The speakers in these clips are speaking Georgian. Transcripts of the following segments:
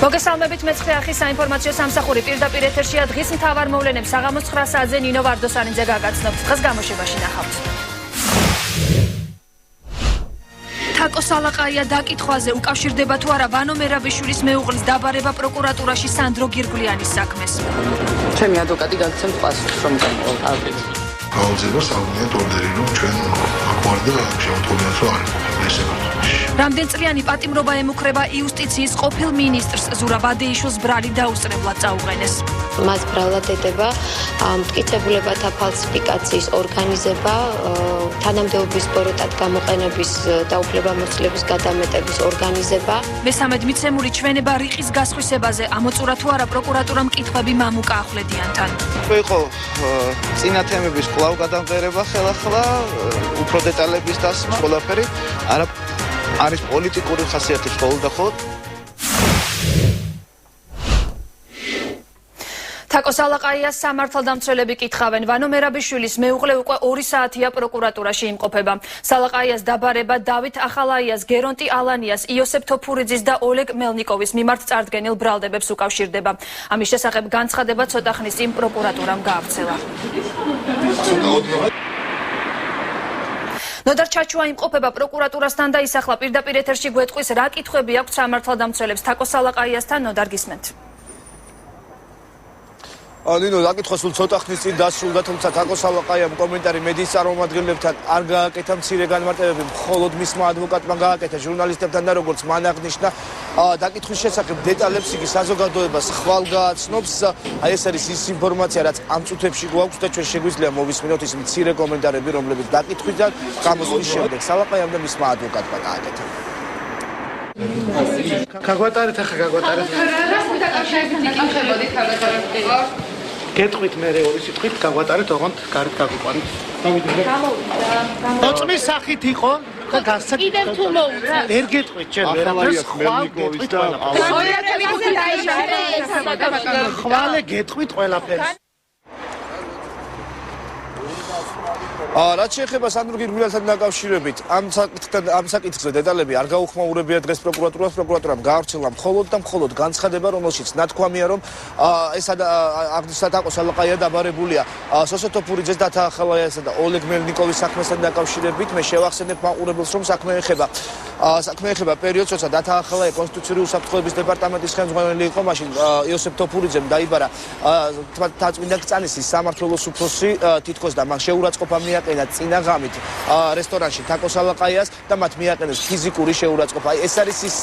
მოგესალმებით მეცხრე არხის საინფორმაციო სამსახური პირდაპირ ეთერშია დღის მთავარ მოვლენებს საღამოს 9 საათზე ნინო ვარდოსანიძე გაგაცნობთ. დღეს გამოშვებაში ნახავთ. თაკო სალაყაია დაკითხვაზე უკავშირდება თუ არა ვანო მერაბიშვილის მეუღლის დაბარება პროკურატურაში სანდრო გირგვლიანის საქმეს. ჩემი ადვოკატი გაგცემთ პასუხს რომ გავაკეთოთ. გაუძებას აღნიშნეთ ორდერი რომ ჩვენ აკვარდა შემოთხოვებას რომ არის ეს რამდენწლიანი პატიმრობა ემუქრება იუსტიციის ყოფილ მინისტრს ზურაბ ადეიშვილს ბრალი დაუსწრებლად წაუყენეს. მას ბრალად ეტება მტკიცებულებათა ფალსიფიკაციის ორგანიზება, თანამდებობის ბოროტად გამოყენების და უფლებამოსილების გადამეტების ორგანიზება. მესამედ მიცემული ჩვენება რიყის გასხვისებაზე ამოწურა თუ არა პროკურატურამ კითხვები მამუკა ახვლედიანთან. იყო წინა თემების კვლავ გადამღერება ხელახლა, უფრო დეტალების დასმა, ყველაფერი არა არის პოლიტიკური ხასიათის მხოლოდ და მხოლოდ. თაკო სალაყაიას სამართალდამცველები კითხავენ, ვანო მერაბიშვილის მეუღლე უკვე 2 საათია პროკურატურაში იმყოფება. სალაყაიას დაბარება დავით ახალაიას, გერონტი ალანიას, იოსებ თოფურიძის და ოლეგ მელნიკოვის მიმართ წარდგენილ ბრალდებებს უკავშირდება. ამის შესახებ განცხადება ცოტა ხნის წინ პროკურატურამ გაავრცელა. ნოდარ ჩაჩუა იმყოფება პროკურატურასთან და ისახლა პირდაპირ ეთერში გვეტყვის რა კითხვები აქვს სამართალდამცველებს თაკო სალაყაიასთან. ნოდარ გისმენთ. ნინო დაკითხვა სულ ცოტა ხნის წინ დასრულდა, თუმცა თაკო სალაყაიამ კომენტარი მედიის წარმომადგენლებთან არ გააკეთა, მცირე განმარტებები მხოლოდ მისმა ადვოკატმა გააკეთა ჟურნალისტებთან და როგორც მან აღნიშნა, დაკითხვის შესახებ დეტალებს იგი საზოგადოებას ხვალ გააცნობს. ეს არის ის ინფორმაცია, რაც ამ წუთებში გვაქვს და ჩვენ შეგვიძლია მოვისმინოთ ის მცირე კომენტარები, რომლებიც დაკითხვიდან გამოსვლის შემდეგ სალაყაიამ და მისმა ადვოკატმა გააკეთა. გაგვატარეთ ახლა გაგვატარეთ. გეტყვით მე ორი სიტყვით გაგვატარეთ, ოღონდ გარეთ გაგვიყვანეთ. მოწმის სახით იყო და გასცეთ. კიდევ თუ მოუწა. ვერ გეტყვით ჩემ ვერაფერს ხვალ გეტყვით ყველაფერს. ხვალე გეტყვით ყველაფერს. რაც შეეხება სანდრო გირგვლიანთან დაკავშირებით, ამ საკითხზე დეტალები არ გაუხმაურებია დღეს პროკურატურას. პროკურატურამ გაავრცელა მხოლოდ და მხოლოდ განცხადება, რომელშიც ნათქვამია, რომ ეს აღნიშნა თაკო სალაყაია დაბარებულია სოსო თოფურიძეს, დათა ახალაიასა და ოლეგ მელნიკოვის საქმესთან დაკავშირებით. მე შევახსენებ მაყურებელს, რომ საქმე ეხება პერიოდს, როცა დათა ახალაია კონსტიტუციური უსაფრთხოების დეპარტამენტის ხელმძღვანელი იყო. მაშინ იოსებ თოფურიძემ დაიბარა თაწმინდა კწანისის სამმართველოს უფროსი თითქოს და მან შეურაცხყოფა მიაყენა წინა ღამით რესტორანში თაკო სალაყაიას და მათ მიაყენეს ფიზიკური შეურაცხყოფა. ეს არის ის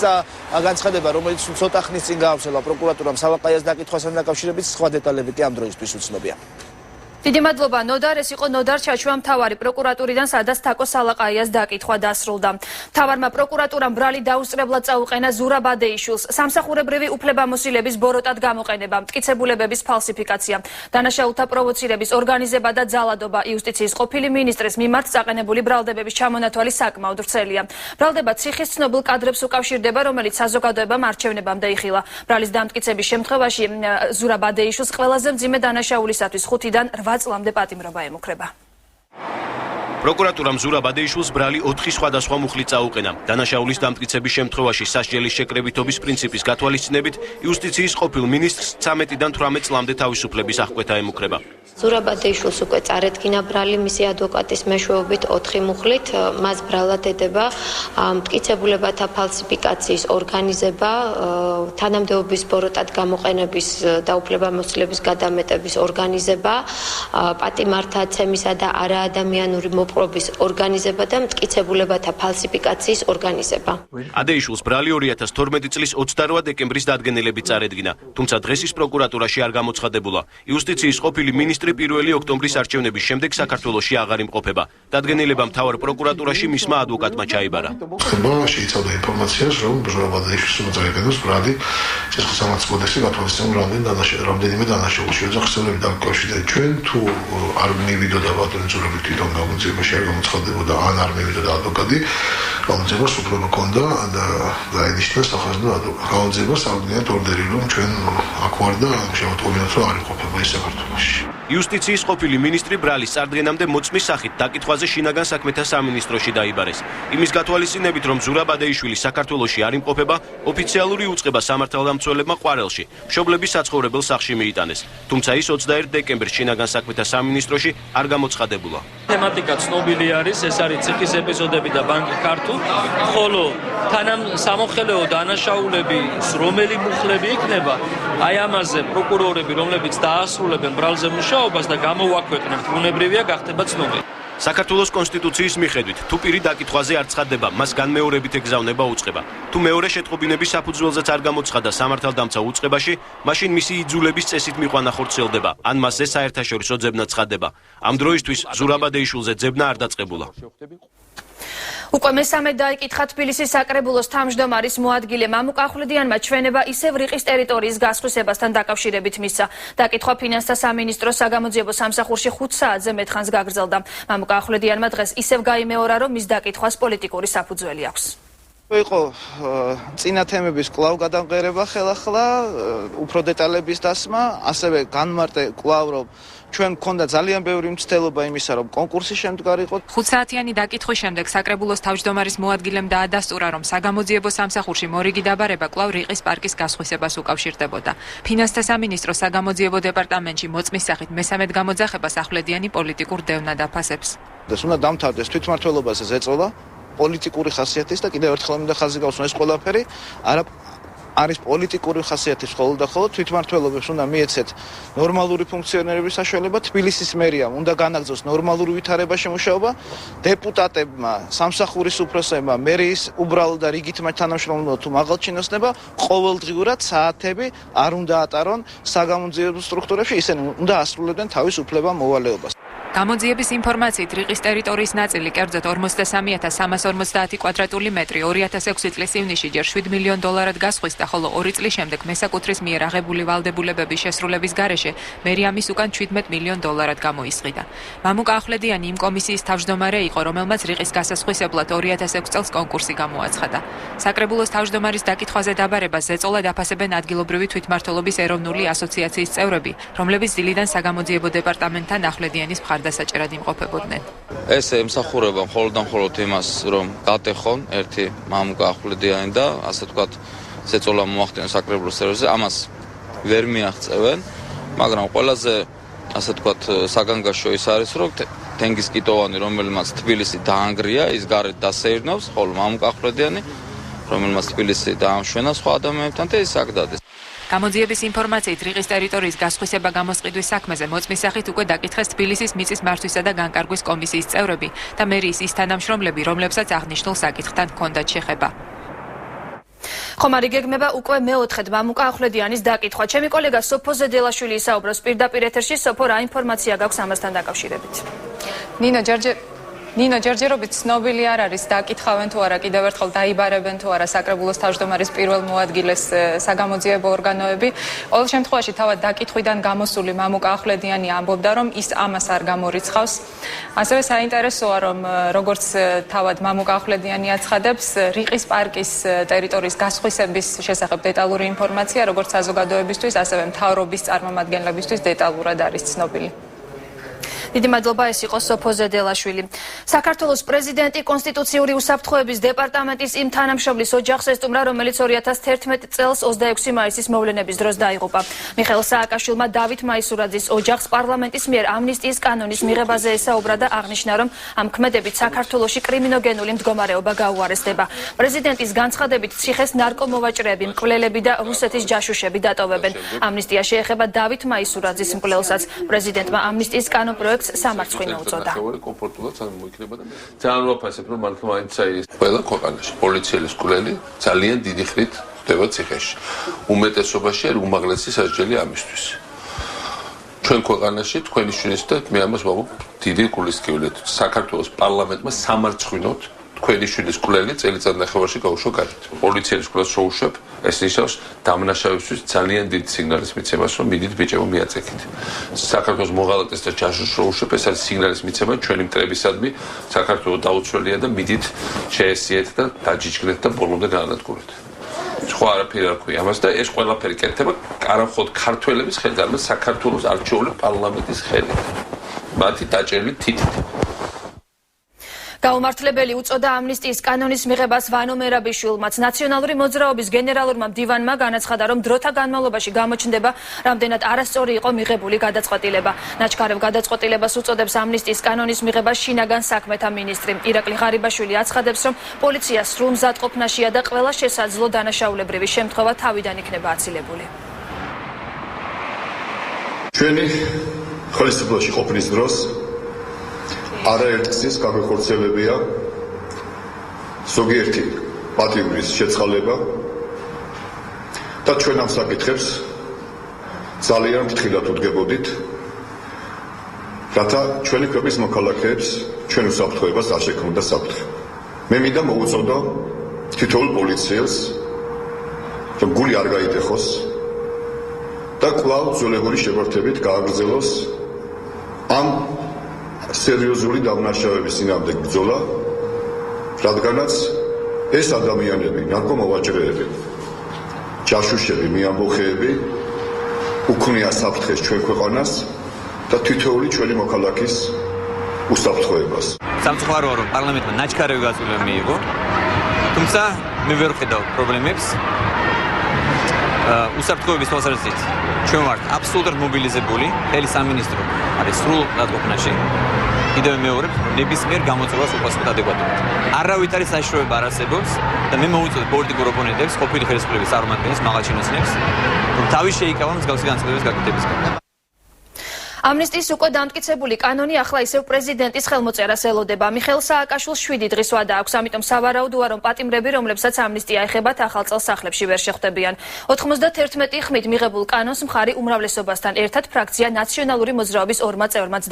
განცხადება, რომელიც ცოტა ხნის წინ გაავრცელა პროკურატურამ სალაყაიას დაკითხვასთან დაკავშირებით. სხვა დეტალები კი ამ დროისთვის უცნობია. დიდი მადლობა ნოდარ. ეს იყო ნოდარ ჩაჩუა მთავარი პროკურატურიდან, სადაც თაკო სალაყაიას დაკითხვა დასრულდა. მთავარმა პროკურატურამ ბრალი დაუსწრებლად წაუყენა ზურაბ ადეიშვილს. სამსახურებრივი უფლებამოსილების ბოროტად გამოყენება, მტკიცებულებების ფალსიფიკაცია, დანაშაულთა პროვოცირების ორგანიზება და ძალადობა იუსტიციის ყოფილი მინისტრის მიმართ წაყენებული ბრალდებების ჩამონათვალი საკმაოდ ვრცელია. ბრალდება ციხის ცნობილ კადრებს უკავშირდება, რომელიც საზოგადოებამ არჩევნებამდე იხილა. ბრალის დამტკიცების შემთხვევაში ზურაბ ადეიშვილს ყველაზე მძიმე დანაშაულისათვის 5-დან 8 წლამდე პატიმრობა ემუქრება. პროკურატურამ ზურაბ ადეიშვილს ბრალი 4 სხვადასხვა მუხლით წაუყენა. დანაშაულის დამტკიცების შემთხვევაში სასჯელის შეკრებითობის პრინციპის გათვალისწინებით იუსტიციის ყოფილ მინისტრს 13-დან 18 წლამდე თავისუფლების აღკვეთა ემუქრება. ზურაბ ადეიშვილს უკვე წარედგინა ბრალი მისი ადვოკატის მეშვეობით 4 მუხლით. მას ბრალად ეტება მტკიცებულებათა ფალსიფიკაციის ორგანიზება, თანამდებობის ბოროტად გამოყენების და უფლებამოსილების გადამეტების ორგანიზება, პატიმართაცემისა და არაადამიანური მოპყრობის ორგანიზება და მტკიცებულებათა ფალსიფიკაციის ორგანიზება. ადეიშვილს ბრალი 2012 წლის 28 დეკემბრის დადგენილებით წარედგინა, თუმცა დღეს ის პროკურატურაში არ გამოცხადებულა. იუსტიციის ყოფილი მინისტრი 1 ოქტომბრის არჩევნების შემდეგ საქართველოში აღარ იმყოფება. დადგენილება მთავარ პროკურატურაში მისმა ადვოკატმა ჩაიბარა. შეიცავდა ინფორმაციას, რომ ზურაბ ადეიშვილს წაეყენოს ბრალი შესაბამისი კოდექსი გათვალისწინებულ რამდენიმე დანაშაულში. ოჯახისწორები დაკავშირდა ჩვენ თუ არ მივიდოდა ბატონი ზურაბი თვითონ გამოძიებაში არ გამოცხადებოდა, ან არ მივიდოდა ადვოკატი, გამოძიებას უბრალოდ ჰქონდა და დაენიშნა სახაზინო ადვოკატი. გამოძიებას აღდგენათ ორდერი, რომ ჩვენ აქ არ და შევატყობინოთ რომ არ იყოფება ის საქართველოში. იუსტიციის ყოფილი მინისტრი ბრალის წარდგენამდე მოწმის სახით დაკითხვაზე შინაგან საქმეთა სამინისტროში დაიბარეს. იმის გათვალისწინებით, რომ ზურაბადეიშვილი საქართველოში არ იმყოფება, ოფიციალური უწყება სამართალდამცველებმა ყვარელში, მშობლების საცხოვრებელ სახლში მიიტანეს. თუმცა ის 21 დეკემბერს შინაგან საქმეთა სამინისტროში არ გამოცხადებულა. თემატიკა ცნობილი არის, ეს არის ციხის ეპიზოდები და ბანკი ქართულ, ხოლო თანამ სამოხელეო დანაშაულები, რომელი მუხლები იქნება, აი ამაზე პროკურორები, რომლებიც დაასრულებენ ბრალზე მუშაობას და გამოვაქვეყნებთ, ბუნებრივია გახდება ცნობილი. საქართველოს კონსტიტუციის მიხედვით, თუ პირი დაკითხვაზე არ ცხადდება, მას განმეორებით ეგზავნება უწყება. თუ მეორე შეტყობინების საფუძველზეც არ გამოცხადა სამართალდამცა უწყებაში, მაშინ მისი იძულების წესით მიყვანა ხორციელდება, ან მასზე საერთაშორისო ძებნა ცხადდება. ამ დროისთვის ზურაბადეიშვილზე ძებნა არ დაწყებულა. უკვე მესამე დაიკითხა თბილისის საკრებულოს თავმჯდომარის მოადგილე მამუკა ახვლედიანმა ჩვენება ისევ რიყის ტერიტორიის გასხვისებასთან დაკავშირებით მისცა. დაკითხვა ფინანსთა სამინისტროს საგამოძიებო სამსახურში 5 საათზე მეტხანს გაგრძელდა. მამუკა ახვლედიანმა დღეს ისევ გაიმეორა, რომ მის დაკითხვას პოლიტიკური საფუძველი აქვს. იყო წინა თემების კვლავ გადამღერება ხელახლა, უფრო დეტალების დასმა, ასევე განმარტე კვლავ რომ ჩვენ მქონდა ძალიან ბევრი მცდელობა იმისა, რომ კონკურსი შემდგარიყო. 5 საათიანი დაკითხვის შემდეგ საკრებულოს თავმჯდომარის მოადგილემ დაადასტურა, რომ საგამოძიებო სამსახურში მორიგი დაბარება კვლავ რიყის პარკის გასხვისებას უკავშირდებოდა. ფინანსთა სამინისტროს საგამოძიებო დეპარტამენტში მოწმის სახით მესამედ გამოძახებას ახვლედიანი პოლიტიკურ დევნად აფასებს. ეს უნდა დამთავრდეს თვითმმართველობაზე ზეწოლა, პოლიტიკური ხასიათის და კიდევ ერთხელ მინდა ხაზი გავსვა ეს ყველაფერი არის პოლიტიკური ხასიათის მხოლოდ და მხოლოდ თვითმმართველობებს უნდა მიეცეთ ნორმალური ფუნქციონირების საშუალება, თბილისის მერიამ უნდა განაგრძოს ნორმალური ვითარებაში მუშაობა, დეპუტატებმა, სამსახურის უფროსებმა, მერიის უბრალო და რიგით მათ თანამშრომლობა თუ მაღალჩინოსნება ყოველდღიურად საათები არ უნდა ატარონ საგამოძიებო სტრუქტურებში, ისინი უნდა ასრულებდნენ თავის უფლება-მოვალეობას. გამოძიების ინფორმაციით რიყის ტერიტორიის ნაწილი კერძოდ 43350 კვადრატული მეტრი 2006 წლის ივნისში ჯერ $7 მილიონ გასხვისდა, ხოლო 2 წლის შემდეგ მესაკუთრის მიერ აღებული ვალდებულების შესრულების გარეშე მერიამის უკან $17 მილიონ გამოისყიდა. მამუკა ახვლედიანი იმ კომისიის თავმჯდომარე იყო, რომელმაც რიყის გასასხვისებლად 2006 წელს კონკურსი გამოაცხადა. საკრებულოს თავმჯდომარის დაკითხვაზე დაბარებას ზეწოლად აფასებენ ადგილობრივი თვითმმართველობის ეროვნული ასოციაციის წევრები, რომლებიც დილიდან საგამოძიებო დეპარტამენტთან ახვლედიანის დასაჭერად იმყოფებოდნენ. ეს ემსახურება მხოლოდ და მხოლოდ იმას, რომ გატეხონ ერთი მამუკა ახვლედიანი და ასე ვთქვათ, ზეწოლა მოახდინონ საკრებულოს წევრებზე, ამას ვერ მიაღწევენ, მაგრამ ყველაზე ასე ვთქვათ, საგანგაშო ის არის, რომ თენგიზკიტოვანი, რომელმაც თბილისი დაანგრია, ის გარეთ დასეირნავს, ხოლო მამუკა ახვლედიანი, რომელმაც თბილისი დაამშვენა სხვა ადამიანებთან და ის აქ დადეს. გამოძიების ინფორმაციით რიყის ტერიტორიის გასხვისება გამოსყიდვის საქმეზე მოწმის სახით უკვე დაკითხეს თბილისის მიწის მართვისა და განკარგვის კომისიის წევრები და მერიის ის თანამშრომლები, რომლებსაც აღნიშნულ საკითხთან ჰქონდათ შეხება. ხომარი გეგმება უკვე მეოთხედ მამუკა ახვლედიანის დაკითხვა. ჩემი კოლეგა სოფო ზედელაშვილი ისაუბროს პირდაპირ ეთერში. სოფო, რა ინფორმაცია გაქვს ამასთან დაკავშირებით? ნინო, ჯერჯერობით ცნობილი არ არის დაკითხავენ თუ არა, კიდევ ერთხელ დაიბარებენ თუ არა საკრებულოს თავმჯდომარის პირველ მოადგილეს საგამოძიებო ორგანოები. ყოველ შემთხვევაში თავად დაკითხვიდან გამოსული მამუკა ახვლედიანი ამბობდა, რომ ის ამას არ გამორიცხავს. ასევე საინტერესოა, რომ როგორც თავად მამუკა ახვლედიანი აცხადებს, რიყის პარკის ტერიტორიის გასხვისების შესახებ დეტალური ინფორმაცია, როგორც საზოგადოებისთვის, ასევე მთავრობის წარმომადგენლებისთვის დეტალურად არის ცნობილი. დიდი მადლობა, ეს იყო სოფო ზედელაშვილი. საქართველოს პრეზიდენტი კონსტიტუციური უსაფრთხოების დეპარტამენტის იმ თანამშრომლის ოჯახს ესტუმრა, რომელიც 2011 წელს 26 მაისის მოვლენების დროს დაიღუპა. მიხეილ სააკაშვილმა დავით მაისურაძის ოჯახს პარლამენტის მიერ ამნისტიის კანონის მიღებაზე ესაუბრა და აღნიშნა, რომ ამ ქმედებით საქართველოში კრიმინოგენული მდგომარეობა გაუარესდება. პრეზიდენტის განცხადებით ციხეს ნარკომოვაჭრეები, მკვლელები და რუსეთის ჯაშუშები დატოვებენ. ამნისტია შეეხება დავით მაისურაძის მკვლელსაც. პრეზიდენტმა ამნისტიის კანონპროექტს სამარცხვინო უწოდა. ძალიან ვაფასებ, რომ მართლა მაინც ყველა ქვეყანაში პოლიციის მკვლელი ძალიან დიდი ხნით ხდება ციხეში. უმეტესობაში არის უმაღლესი სასჯელი ამისთვის. ჩვენ ქვეყანაში თქვენი შვილის და მე ამას ვამბობ დიდი გულისკევლით. საქართველოს პარლამენტმა სამარცხვინოდ თქვენი შვილის მკვლელი წელიწად ნახევარში გაუშვა გარეთ. პოლიციის მკვლელს შოუშვებ, ეს ნიშნავს დამნაშავეებისთვის ძალიან დიდ სიგნალის მიცემას, რომ მიდით ბიჭებო მიაწექით. საქართველოს მოღალატეს და ჯაშუშს შოუშვებ, ეს არის სიგნალის მიცემა ჩვენი მტრებისადმი, საქართველოს დაუცველია და მიდით შეესიეთ და დაჯიჯკნეთ და ბოლომდე გაანადგურეთ. სხვა არაფერი არ ქვია ამას და ეს ყველაფერი კეთდება არამხოლოდ ქართველების ხელით, არამედ საქართველოს არჩეული პარლამენტის ხელით. მათი დაჭერილი თითით. გაუმართლებელი უწოდა ამნისტიის კანონის მიღებას ვანო მერაბიშვილმაც. ნაციონალური მოძრაობის გენერალურმა მდივანმა განაცხადა, რომ დროთა განმავლობაში გამოჩნდება რამდენად არასწორი იყო მიღებული გადაწყვეტილება. ნაჩქარევ გადაწყვეტილებას უწოდებს ამნისტიის კანონის მიღებას შინაგან საქმეთა მინისტრი. ირაკლი ღარიბაშვილი აცხადებს, რომ პოლიცია სრულ მზადყოფნაშია და ყველა შესაძლო დანაშაულებრივი შემთხვევა თავიდან იქნება აცილებული. ჩვენი ხელისუფლებაში ყოფნის დროს არაერთგზის გაგვეხორციელებია ზოგიერთი პატიმრის შეწყალება და ჩვენ ამ საკითხებს ძალიან ფრთხილად ვუდგებოდით, რათა ჩვენი ქვეყნის მოქალაქეებს ჩვენ უსაფრთხოებას არ შექმნოდა საფრთხე. მე მინდა მოვუწოდო თითოეულ პოლიციელს, რომ გული არ გაიტეხოს და კვლავ ძველებური შემართებით გააგრძელოს ამ სერიოზული დამნაშავების წინააღმდეგ ბრძოლა, რადგანაც ეს ადამიანები, ნარკომოვაჭრეები, ჯაშუშები, მეამბოხეები უქმნიან საფრთხეს ჩვენ ქვეყანას და თითოეული ჩვენი მოქალაქის უსაფრთხოებას. სამწუხაროა, რომ პარლამენტმა ნაჩქარევი გაწყვეტილება მიიღო, თუმცა მე ვერ ვხედავ პრობლემებს. უსაფრთხოების თვალსაზრისით ჩვენ ვართ აბსოლუტურად მობილიზებული, მთელი სამინისტრო არის სრულ დატკოპნაში. კიდევ მეორებ, ნებისმიერ გამოწვევას უპასუხოთ ადეკვატურად. არავით არის საშიშროება არ არსებობს და მე მოვუწოდებ პოლიტიკურ ოპონენტებს, ყოფილი ხელისუფლების წარმომადგენლებს, მაღალჩინოსნებს, რომ თავი შეიკავონ მსგავსი განცხადებების გაკეთებისგან. ამნისტიის უკვე დამტკიცებული კანონი ახლა ისევ პრეზიდენტის ხელმოწერას ელოდება. მიხეილ სააკაშვილს 7 დღის ვადა აქვს, ამიტომ სავარაუდოა, რომ პატიმრები, რომლებსაც ამნისტია ეხებათ, ახალ წელს სახლებში ვერ შეხვდებიან. 91 ხმით მიღებულ კანონს მხარი უმრავლესობასთან ერთად ფრაქცია ნაციონალური მოძრაობის ორმა წევრმაც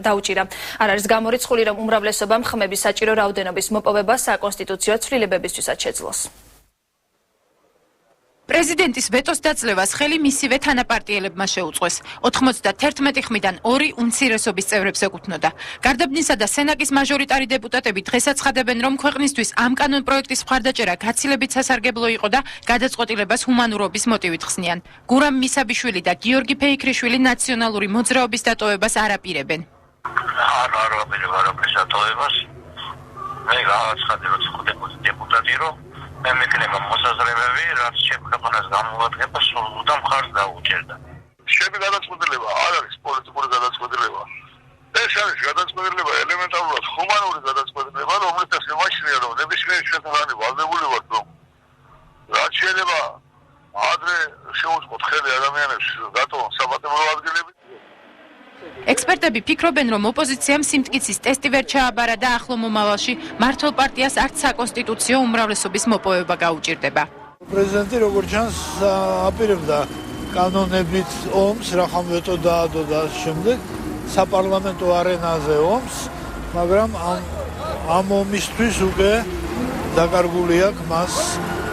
დაუჭირა. არ არის გამორიცხული, რომ უმრავლესობამ ხმების საჭირო რაოდენობის მოპოვება საკონსტიტუციო ცვლილებებისთვისაც შეძლოს. პრეზიდენტის ვეტოს დაწლევას ხელი მისივე თანაპარტიელებმა შეუწყვეს. 91 ხმიდან 2 უმცირესობის წევრებს ეკუთვნოდა. გარდაბნისა და სენაკის მაჟორიტარი დეპუტატები დღეს აცხადებენ, რომ ქვეყნისთვის ამ კანონ პროექტის მხარდაჭერა გაცილებით სასარგებლო იყო და გადაწყვეტილებას ჰუმანურობის მოტივით ხსნიან. გურამ მისაბიშვილი და გიორგი ფეიქრიშვილი ნაციონალური მოძრაობის დატოვებას არ აპირებენ. არ აპირებ არაფრის დატოვებას. მე გავაცხადე, რომ ხდებოდი დეპუტატი, რომ მე მეკნება მოსაზრებები, რაც შექმნას გამოვადგება სრულად მხარს დაუჭერდა. ჩემი გადაწყვეტილება არ არის პოლიტიკური გადაწყვეტილება. ეს არის გადაწყვეტილება ელემენტარულად ჰუმანური გადაწყვეტილება, რომელსაც იმაშინია, რომ ნებისმიერი შექმნანი ვალდებული ვართ, რომ რაც შეიძლება ადრე შეუწყოთ ხელი ადამიანებს დატოვონ საპატიმრო ადგილები. ექსპერტები ფიქრობენ, რომ ოპოზიციამ სიმტკიცის ტესტი ვერ ჩააბარა და ახლო მომავალში მართლ პარტიას არც საკონსტიტუციო უმრავლესობის მოპოვება გაუჭირდება. პრეზიდენტი როგორც ჩანს აპირებდა კანონებით ომს, რახან ვეტო დაადო და შემდეგ საპარლამენტო არენაზე ომს, მაგრამ ამ ომისთვის უკვე დაკარგული აქვს მას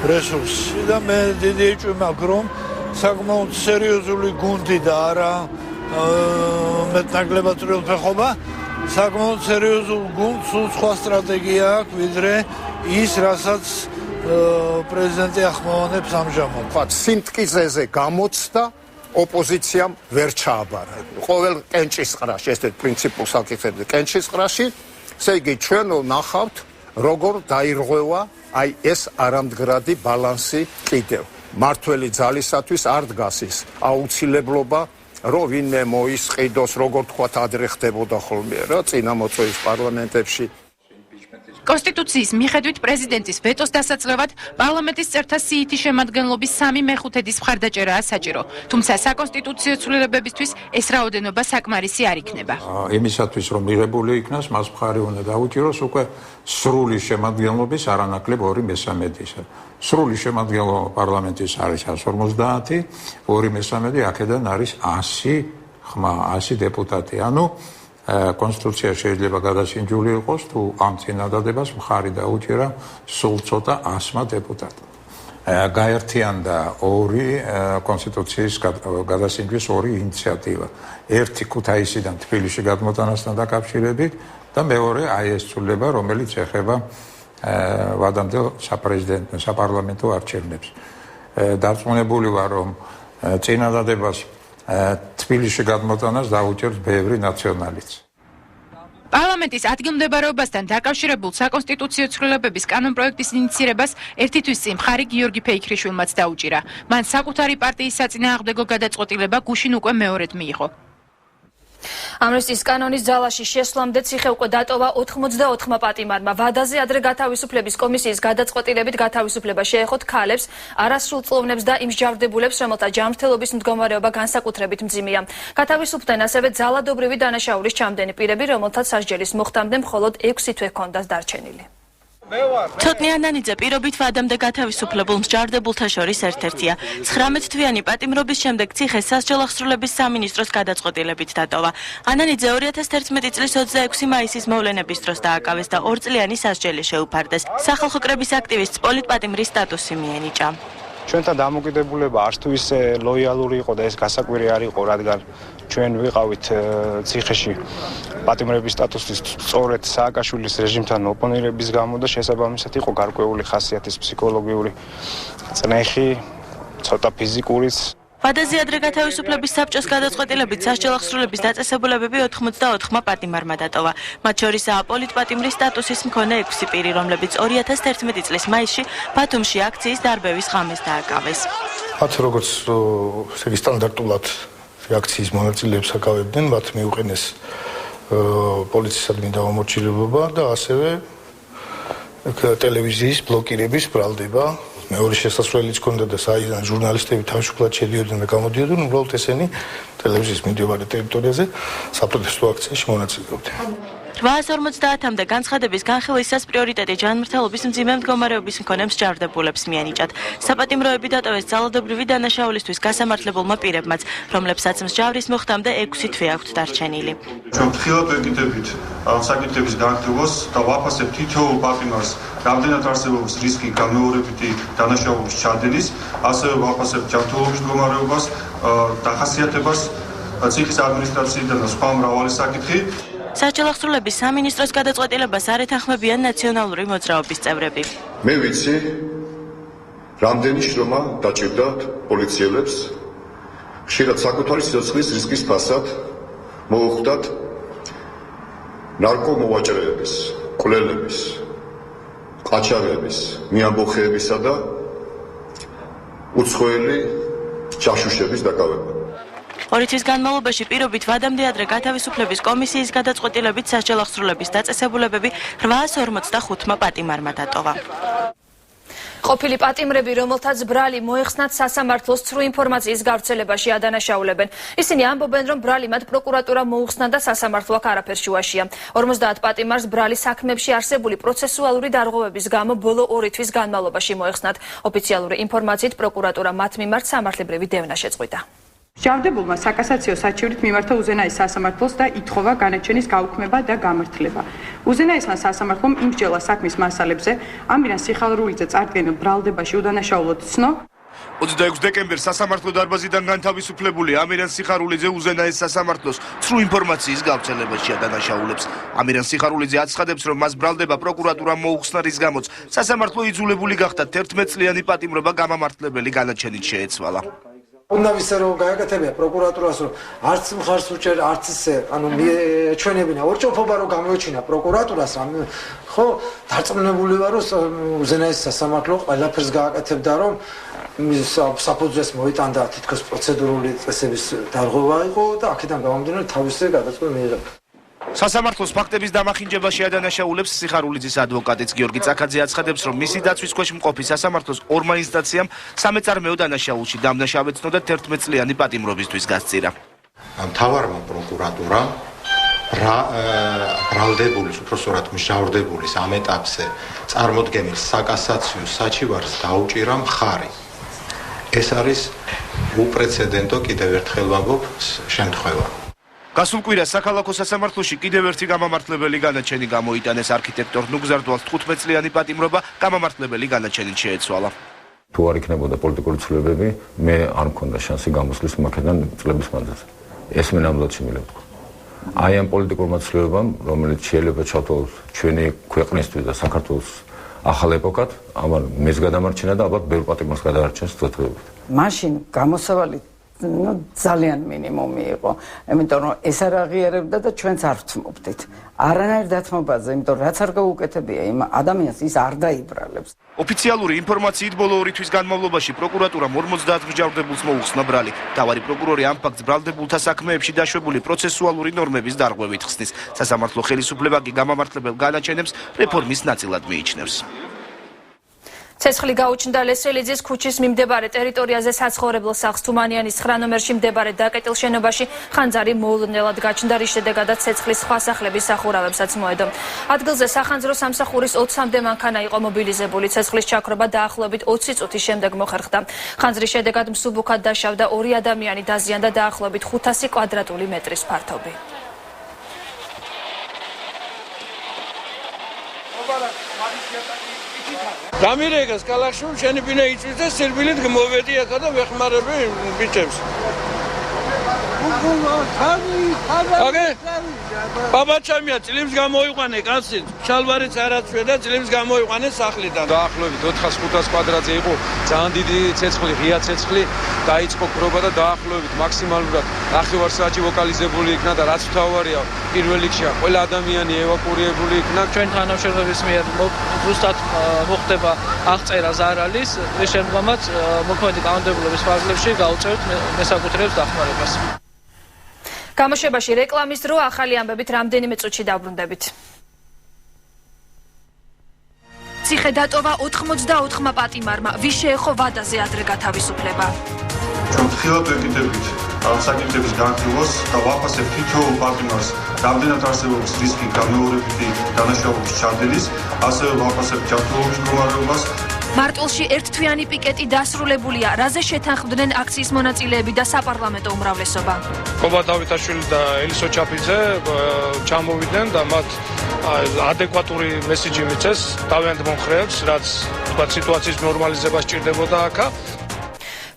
რესურსი და მე დიდი ეჭვი მაქვს, რომ საკმაოდ სერიოზული გუნდი და არა მეტნაკლებად წვრილფეხობა, საკმაოდ სერიოზულ გუნდს სულ სხვა სტრატეგია აქვს, ვიდრე ის, რასაც პრეზიდენტი ახმოვანებს ამჟამად. სიმტკიცეზე გამოცდა ოპოზიციამ ვერ ჩააბარა. ყოველ კენჭისყრაში, ესეთ პრინციპულ საკითხებზე კენჭისყრაში, ესე იგი ჩვენ ვნახავთ, როგორ დაირღვევა აი ეს არამდგრადი ბალანსი კიდევ. მართველი ძალისათვის არ დგას ის აუცილებლობა, რომ ვინმე მოისყიდოს, როგორ თქვათ, ადრე ხდებოდა ხოლმე რა, წინამოწვევის პარლამენტებში. კონსტიტუციის მიხედვით პრეზიდენტის ვეტოს დასაძლევად პარლამენტის წევრთა სიითი შემადგენლობის 3/4-ის მხარდაჭერაა საჭირო. თუმცა საკონსტიტუციო ცვლილებებისთვის ეს რაოდენობა საკმარისი არ იქნება. იმისათვის, რომ მიღებული იქნას, მას მხარი უნდა დაუჭიროს უკვე სრული შემადგენლობის არანაკლებ 2/3-ისა. სრული შემადგენლობა პარლამენტის არის 150, 2/3 აქედან არის 100 ხმა, 100 დეპუტატი. ანუ კონსტიტუცია შეიძლება გადასინჯული იყოს, თუ ამ წინადადებას მხარი დაუჭირა სულ ცოტა 100 დეპუტატმა. გაერთიანდა 2 კონსტიტუციის გადასინჯვის 2 ინიციატივა. ერთი ქუთაისიდან თბილისში გადმოტანასთან დაკავშირებით და მეორე აი ეს ცვლილება, რომელიც ეხება ვადამდელ საპრეზიდენტო საპარლამენტო არჩევნებს. დარწმუნებული ვარ, რომ წინადადებას თბილისში გადმოტანას დაუჭერს ბევრი ნაციონალიც. პარლამენტის ადგილმდებარეობასთან დაკავშირებულ საკონსტიტუციო ცვლილებების კანონპროექტის ინიცირებას ერთი თვის წინ მხარი გიორგი ფეიქრიშვილმაც დაუჭირა. მან საკუთარი პარტიის საწინააღმდეგო გადაწყვეტილება გუშინ უკვე მეორედ მიიღო. ამნისტიის კანონის ძალაში შესვლამდე ციხე უკვე დატოვა 84 პატიმარმა. ვადაზე ადრე გათავისუფლების კომისიის გადაწყვეტილებით გათავისუფლება შეეხოთ ქალებს, არასრულწლოვნებს და იმ მსჯავრდებულებს, რომელთა ჯანმრთელობის მდგომარეობა განსაკუთრებით მძიმეა. გათავისუფლდნენ ასევე ძალადობრივი დანაშაულის ჩამდენი პირები, რომელთაც სასჯელის მოხდამდე მხოლოდ 6 თვე ჰქონდათ დარჩენილი. ცოტნე ანანიძე პირობით ვადამდე გათავისუფლებულ მსჯავრდებულთა შორის ერთ-ერთია. 19 თვიანი პატიმრობის შემდეგ ციხე სასჯელ აღსრულების სამინისტროს გადაწყვეტილებით დატოვა. ანანიძე 2011 წლის 26 მაისის მოვლენების დროს დააკავეს და 2 წლიანი სასჯელი შეუფარდეს. სახალხო კრების აქტივისტს პოლიტპატიმრის სტატუსი მიენიჭა. ჩვენთან დამოკიდებულება არც თუ ისე ლოიალური იყო და ეს გასაკვირი არ იყო, რადგან ჩვენ ვიყავით ციხეში პატიმრების სტატუსის სწორედ სააკაშვილის რეჟიმთან ოპონირების გამო და შესაბამისად იყო გარკვეული ხასიათის ფსიქოლოგიური წნეხი, ცოტა ფიზიკურიც. ვადაზე ადრე გათავისუფლების საბჭოს გადაწყვეტილებით სასჯელ აღსრულების დაწესებულებები 84 პატიმარმა დატოვა. მათ შორისაა პოლიტპატიმრის სტატუსის მქონე 6 პირი, რომლებიც 2011 წლის მაისში ბათუმში აქციის დარბევის ღამეს დააკავეს. მათ როგორც სტანდარტულად რეაქციის მონაწილეებს აკავებდნენ, მათ მიუყენეს პოლიციისადმი დაუმორჩილებლობა და ასევე ტელევიზიის ბლოკირების ბრალდება. მეორე შესასვლელიც ჰქონდა და საიდან ჟურნალისტები თავისუფლად შედიოდნენ და გამოდიოდნენ, უბრალოდ ესენი ტელევიზიის მიმდებარე ტერიტორიაზე საპროტესტო აქციაში მონაწილეობდნენ. 850-მდე განცხადების განხილვისას პრიორიტეტი ჯანმრთელობის მძიმე მდგომარეობის მქონე მსჯავრდებულებს მიენიჭათ. საპატიმროები დატოვეს ძალადობრივი დანაშაულისთვის გასამართლებულმა პირებმაც, რომლებსაც მსჯავრის მოხდამდე 6 თვე აქვთ დარჩენილი. ჩვენ ფრთხილად ვეკიდებით ამ საკითხების განხილვას და ვაფასებთ თითოეულ პატიმარს რამდენად არსებობს რისკი გამეორებითი დანაშაულის ჩადენის, ასევე ვაფასებთ ჯანმრთელობის მდგომარეობას, დახასიათებას, ციხის ადმინისტრაციიდან და სხვა მრავალი საკითხი. სასჯელ აღსრულების სამინისტროს გადაწყვეტილებას არ ეთანხმებიან ნაციონალური მოძრაობის წევრები. მე ვიცი, რამდენი შრომა დაჭირდათ პოლიციელებს, ხშირად საკუთარი სიცოცხლის რისკის ფასად მოუხდათ ნარკომოვაჭრეების, კვლელების, ყაჩაღების, მიამბოხეებისა და უცხოელი ჯაშუშების დაკავება. 2 თვის განმავლობაში პირობით ვადამდე ადრე გათავისუფლების კომისიის გადაწყვეტილებით სასჯელ აღსრულების დაწესებულებები 845 პატიმარმა დატოვა. ყოფილი პატიმრები, რომელთაც ბრალი მოეხსნათ სასამართლოს ცრუ ინფორმაციის გავრცელებაში ადანაშაულებენ. ისინი ამბობენ, რომ ბრალი მათ პროკურატურა მოუხსნა და სასამართლო აქ არაფერს შუაშია. 50 პატიმარს ბრალი საქმეებში არსებული პროცესუალური დარღვევების გამო ბოლო 2 თვის განმავლობაში მოეხსნათ. ოფიციალური ინფორმაციით პროკურატურა მათ მიმართ სამართლებრივი დევნა შეწყვიტა. მსჯავრდებულმა საკასაციო საჩივრით მიმართა უზენაეს სასამართლოს და ითხოვა განაჩენის გაუქმება და გამართლება. უზენაესმა სასამართლომ იმსჯელა საქმის მასალებზე, ამირან სიხარულიძე წარდგენილ ბრალდებაში უდანაშაულოდ ცნო. 26 დეკემბერს სასამართლო დარბაზიდან განთავისუფლებული ამირან სიხარულიძე უზენაეს სასამართლოს ცრუ ინფორმაციის გავრცელებაში ადანაშაულებს. ამირან სიხარულიძე აცხადებს, რომ მას ბრალდება პროკურატურამ მოუხსნა, რის გამოც სასამართლო იძულებული გახდა 11 წლიანი პატიმრობა გამამართლებელი განაჩენით შეეცვალა. უნდა ვიცე რომ გააკეთებია პროკურატურას რომ არც მხარს უჭერ არც ისე ჩვენებინა ორჭოფობა რომ გამოიჩინა პროკურატურას ხო დარწმუნებული ვარ რომ უზენაეს სასამართლო ყველაფერს გააკეთებდა რომ საფუძვლეს მოიტანდა თითქოს პროცედურული წესების დარღვევა იყო და აქედან გამომდინარე თავისი გადაწყვეტა მიიღება. სასამართლოს ფაქტების დამახინჯებაში ადანაშაულებს სიხარულიძის ადვოკატიც გიორგი წაქაძე აცხადებს, რომ მისი დაცვის ქვეშ მყოფი სასამართლოს ორმა ინსტანციამ სამეწარმეო დანაშაულში დამნაშავეცნო და 11 წლიანი პატიმრობისთვის გასწირა. მთავარმა პროკურატურამ ბრალდებულის, უпроსორად მსჯავრდებულის ამ ეტაპზე წარმოდგენილ საკასაციო საჩივარს დაუჭირა მხარი. ეს არის უპრეცედენტო, კიდევ ერთხელ ვამბობ, შემთხვევა. გასულ კვირას საქალაქო სასამართლოში კიდევ ერთი გამამართლებელი განაჩენი გამოიტანეს. არქიტექტორ ნუგზარდვალს 15 წლიანი პატიმრობა გამამართლებელი განაჩენით შეეცვალა. თუ არ იქნებოდა პოლიტიკური ცვლილებები, მე არ მქონდა შანსი გამოსვლის მაქედან წლების მანძილზე. ეს მე ნამდვილად შემიძლია. აი ამ პოლიტიკურმა ცვლილებამ, რომელიც შეიძლება ჩავთვალოთ ჩვენი ქვეყნისთვის და საქართველოს ახალ ეპოქად, ამან მის გადამარჩენა და ალბათ ბევრ პატიმრს გადაარჩენს თვითმფრინავით. მაშინ გამოსავალი ძალიან მინიმუმი იყო, იმიტომ რომ ეს არ აღიარებდა და ჩვენც არ ვთმობდით. არანაირ დათმობაზე, იმიტომ რაც არ გაუკეთებია იმ ადამიანს ის არ დაიბრალებს. ოფიციალური ინფორმაციით ბოლო 2 თვის განმავლობაში პროკურატურამ 50 მსჯავრდებულს მოუხსნა ბრალი. მთავარი პროკურორი ამ ფაქტს ბრალდებულთა საქმეებში დაშვებული პროცესუალური ნორმების დარღვევით ხსნის. სასამართლო ხელისუფლება კი გამამართლებელ განაჩენებს რეფორმის ნაწილად მიიჩნევს. ცეცხლი გაუჩნდა ლესელიძის ქუჩის მიმდებარე ტერიტორიაზე საცხოვრებელ სახლს თუმანიანის 9 ნომერში მდებარე დაკეტილ შენობაში ხანძარი მოულოდნელად გაჩნდა, რის შედეგადაც ცეცხლის სხვა სახლების სახურავებსაც მოედო. ადგილზე სახანძრო სამსახურის 20-მდე მანქანა იყო მობილიზებული. ცეცხლის ჩაქრობა დაახლოებით 20 წუთის შემდეგ მოხერხდა. ხანძრის შედეგად მსუბუქად დაშავდა 2 ადამიანი, დაზიანდა დაახლოებით 500 კვადრატული მეტრის ფართობი. დამირეკეს კალახშუ შენი ბინა იწვის და სერბილით მოვედი ახლა და ვეხმარები ბიჭებს. აგე ბაბაჩამია წლებს გამოიყვანე კაცი, შალვარიც არაცვე და წლებს გამოიყვანე სახლიდან. დაახლოებით 400-500 კვადრატზე იყო ძალიან დიდი ცეცხლი, ღია ცეცხლი, დაიწყო ქრობა და დაახლოებით მაქსიმალურად ნახევარსაათი ვოკალიზებული იქნა და რაც მთავარია, პირველ რიგში ყველა ადამიანი ევაკუირებული იქნა. ჩვენ თანამშრომლების მიერ ზუსტად მოხდება აღწერა ზარალის, რის შემდგომაც მოქმედი კანონმდებლობის ფარგლებში გაუწევთ მესაკუთრეებს დახმარებას. გამოშვებაში რეკლამის დრო, ახალი ამბებით რამდენიმე წუთში დაბრუნდებით. ციხე დატოვა 84-მა პატიმარმა, ვის შეეხო ვადაზე ადრე გათავისუფლება. ჩვენ ხილად ვეკიდებით საკითხების განხილვას და ვაფასებთ თითოეულ პატიმარს რამდენად არსებობს რისკი გამეორებითი დანაშაულების ჩადენის, ასევე ვაფასებთ ჯანმრთელობის მდგომარეობას. მარტვილში ერთთვიანი პიკეტი დასრულებულია, რაზე შეთანხმდნენ აქციის მონაწილეები და საპარლამენტო უმრავლესობა. კობა დავითაშვილი და ელისო ჩაფიძე ჩამოვიდნენ და მათ ადეკვატური მესიჯი მიცეს თავიანთ მომხრეებს, რაც თქვა სიტუაციის ნორმალიზება სჭირდებოდა აქა.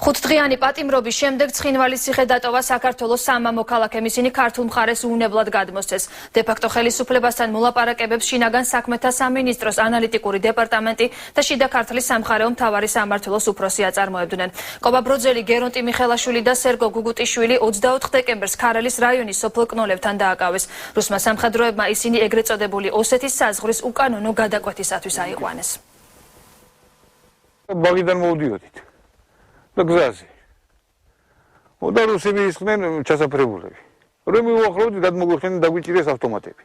5დღიანი პატიმრობის შემდეგ ცხინვალის ციხე დატოვა საქართველოს სამამო ქალაქემ, ისინი ქართულ მხარეს უუნებლად გადმოსცეს. დე-ფაქტო ხელისუფლებასთან მოლაპარაკებებს შინაგან საქმეთა სამინისტროს ანალიტიკური დეპარტამენტი და შიდა ქართლის სამხარეო მთავარი სამმართველოს უფროსი აწარმოებდნენ. კობა ბროძელი, გერონტი მიხელაშვილი და სერგო გუგუტიშვილი 24 დეკემბერს ქარელის რაიონის სოფელ კნოლებთან დააკავეს. რუსმა სამხედროებმა ისინი ეგრეთ წოდებული ოსეთის საზღვრის უკანონო გადაკვეთისათვის აიყვანეს. ბაგიდან მოვდიოდით. და გზაზე. და რუსები ისხდნენ ჩასაფრებულები. რომ მივუახლოვდით, გადმოგვიხდნენ დაგვიჭირეს ავტომატები.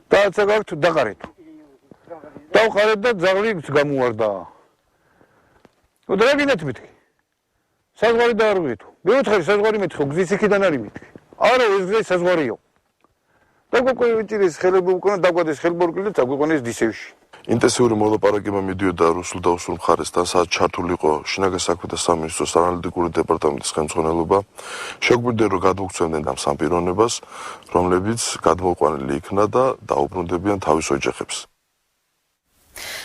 დააცა გაქვთ დაყარეთ. დავყარეთ და ძაღლიც გამოვარდა. და რა გინდათ მეთქი? საზღვარი დაარღვიეთ. მეოთხე საზღვარი მეთქი, გზის იქიდან არის მეთქი. არა, ეს გზა საზღვარია. და გვიჭირეს ხელები უკან დაგვადეს ხელბორკილი და დაგვიყვანეს დისევში. ინტენსიური მოლაპარაკება მიდიოდა რუსულ და უსულ მხარესთან, სადაც ჩართული იყო შინაგან საქმეთა სამინისტროს ანალიტიკური დეპარტამენტის ხელმძღვანელობა. შეგვიძლია რომ გადმოგცემდნენ ამ სამ პიროვნებას, რომლებიც გადმოყვანილი იქნა და დაუბრუნდებიან თავის ოჯახებს.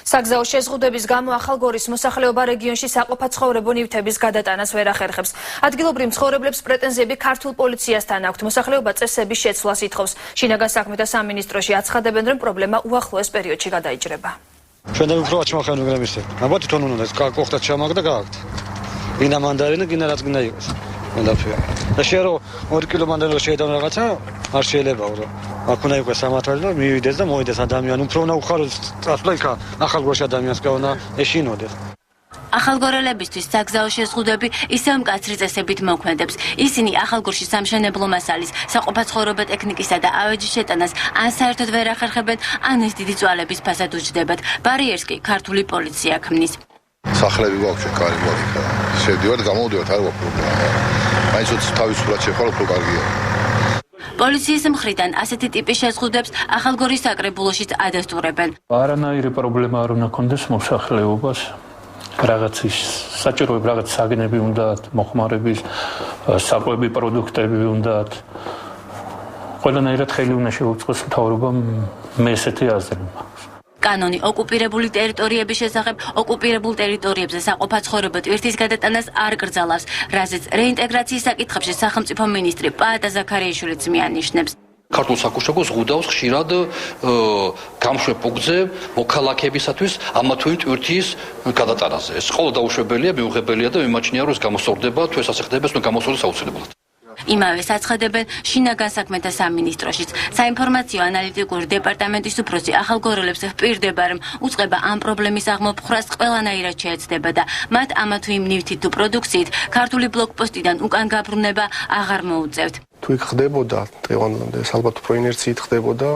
საგზაო შეზღუდვების გამო ახალგორის მოსახლეობა რეგიონში საყოფაცხოვრებო ნივთების გადატანას ვერ ახერხებს. ადგილობრივ მცხოვრებლებს პრეტენზიები ქართულ პოლიციასთან აქვთ. მოსახლეობა წესების შეცვლას ითხოვს. შინაგან საქმეთა სამინისტროში აცხადებენ, რომ პრობლემა უახლოეს პერიოდში გადაიჭრება. ჩვენ და უფრო აჩმახენ უგრემისე. აბა თვითონ უნდა კოხტად ჩამაგ და გააკთ. გინა მანდარინი, გინა რაც გინდა იყოს. მანდაფია. და შერო 2 კილო მანდარინო შეედან რაღაცა არ შეიძლებაო რა. აქ უნდა იყოს სამართალი და მივიდეს და მოიდეს ადამიანი. უფრო უნდა უხაროს წასვლა იქა ახალგორში ადამიანს გაუნა ეშინოდეს. ახალგორელებისთვის საგზაო შეზღუდვები ისევ მკაცრი წესებით მოქმედებს. ისინი ახალგორში სამშენებლო მასალის, საყოფაცხოვრებო ტექნიკისა და ავეჯის შეტანას ან საერთოდ ვერ ახერხებენ, ან ეს დიდი წვალების ფასად უჯდებათ. ბარიერს კი ქართული პოლიცია ქმნის. სახლები გვაქვს, კარი გვაქვს. შედივართ, გამოვდივართ, არ გვაქვს პრობლემა. მაინც თავისუფლად შეხვალ უფრო კარგია. პოლიციის მხრიდან ასეთი ტიპის შეზღუდვებს ახალგორის საკრებულოშიც ადასტურებენ. არანაირი პრობლემა არ უნდა კონდეს მოსახლეობას. რაღაც საჭიროები, რაღაც საგნები უნდათ, მოხმარების, საკვები პროდუქტები უნდათ. ყველანაირად ხელი უნდა შეუწყოს მთავრობამ მე ესეთი აზრი მაქვს. კანონი ოკუპირებული ტერიტორიების შესახებ ოკუპირებულ ტერიტორიებზე საყოფაცხოვრებო ტვირთის გადატანას არ კრძალავს, რაზეც რეინტეგრაციის საკითხებში სახელმწიფო მინისტრი პაატა ზაქარიაშვილიც მიანიშნებს. ქართულ საკურთხეველს ზღუდავს ხშირად გამშვებ პუნქტზე მოქალაქეებისათვის ამა თუ იმ ტვირთის გადატანაზე. ეს ყოველ დაუშვებელია, მიუღებელია და მიმაჩნია, რომ ეს გამოსწორდება, თუ ეს ასე ხდება, ეს უნდა გამოსწორდეს აუცილებლად. იმავეს აცხადებენ შინაგან საქმეთა სამინისტროშიც. საინფორმაციო ანალიტიკური დეპარტამენტის უფროსი ახალგორელებს ჰპირდება, რომ უწყება ამ პრობლემის აღმოფხვრას ყველანაირად შეეცდება და მათ ამა თუ იმ ნივთით თუ პროდუქციით ქართული ბლოკპოსტიდან უკან გაბრუნება აღარ მოუწევთ. თუ იქ ხდებოდა დღევანდელ ეს ალბათ უფრო ინერციით ხდებოდა,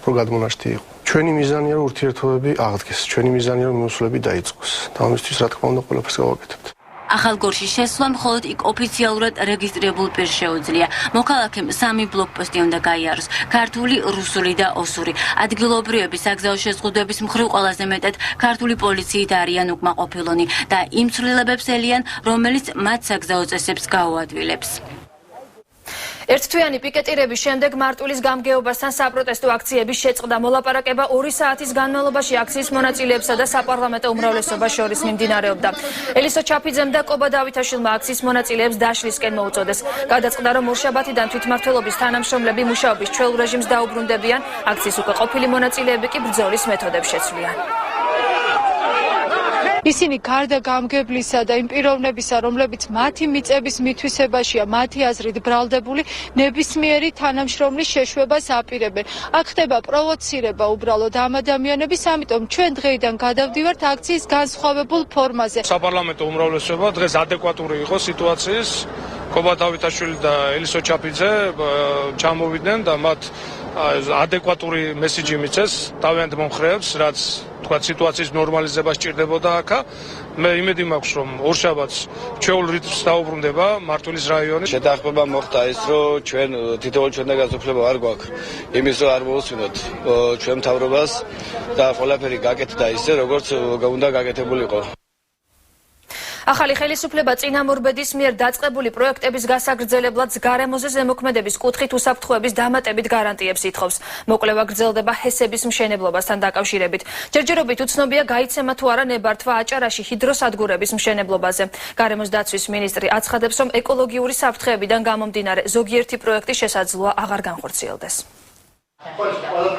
რომ გადმონაშთი იყო. ჩვენი მიზანია რომ ურთიერთობები აღდგეს, ჩვენი მიზანია რომ მიმოსვლები დაიწყოს. და ამისთვის რა თქმა უნდა ყველაფერს გავაკეთებთ. ახალგორში შესვლა მხოლოდ იქ ოფიციალურად რეგისტრირებულ პირს შეუძლია. მოქალაქემ 3 ბლოკპოსტი უნდა გაიაროს: ქართული, რუსული და ოსური. ადგილობრივები საგზაო შეზღუდვების მხრივ ყველაზე მეტად ქართული პოლიციით არიან უკმაყოფილონი და იმ ცვლილებებს ელიან, რომელიც მათ საგზაო წესებს გაუადვილებს. ერთთვიანი პიკეტირების შემდეგ მარტვილის გამგეობასთან საპროტესტო აქციების შეწყდა. მოლაპარაკება 2 საათის განმავლობაში აქციის მონაწილეებსა და საპარლამენტო უმრავლესობას შორის მიმდინარეობდა. ელისო ჩაფიძემ და კობა დავითაშვილმა აქციის მონაწილეებს დაშლისკენ მოუწოდეს. გადაწყდა, რომ ორშაბათიდან თვითმმართველობის თანამშრომლები მუშაობის ჩვეულ რეჟიმს დაუბრუნდებიან. აქციის უკვე ყოფილი მონაწილეები კი ბრძოლის მეთოდებს შეცვლიან. ისინი გარდა გამგებლისა და იმ პიროვნებისა, რომლებიც მათი მიწების მითვისებაშია, მათი აზრით ბრალდებული, ნებისმიერი თანამშრომლის შეშვებას აპირებენ. აქ ხდება პროვოცირება უბრალოდ ამ ადამიანების, ამიტომ ჩვენ დღეიდან გადავდივართ აქციის განსხვავებულ ფორმაზე. საპარლამენტო უმრავლესობა დღეს ადეკვატური იყო სიტუაციის. კობა დავითაშვილი და ელისო ჩაფიძე ჩამოვიდნენ და მათ ადეკვატური მესიჯი მიცეს თავიანთ მომხრეებს, რაც თქვა სიტუაციის ნორმალიზება სჭირდებოდა აქა. მე იმედი მაქვს, რომ ორშაბათს ჩვეულ რიტმს დაუბრუნდება მარტვილის რაიონი. შეთანხმება მოხდა ის, რომ ჩვენ თითოეულ ჩვენგანაც უფლება არ გვაქვს იმის, რომ არ მოусვინოთ ჩვენ მთავრობას და ყველაფერი გაკეთდა ისე, როგორც უნდა გაკეთებულიყო. ახალი ხელისუფლება წინამორბედის მიერ დაწყებული პროექტების გასაგრძელებლად გარემოზე ზემოქმედების კუთხით უსაფრთხოების დამატებით გარანტიებს ითხოვს. მოკვლევა გრძელდება ჰესების მშენებლობასთან დაკავშირებით. ჯერჯერობით უცნობია გაიცემა თუ არა ნებართვა აჭარაში ჰიდროსადგურების მშენებლობაზე. გარემოს დაცვის მინისტრი აცხადებს, რომ ეკოლოგიური საფრთხეებიდან გამომდინარე ზოგიერთი პროექტის შესაძლოა აღარ განხორციელდეს.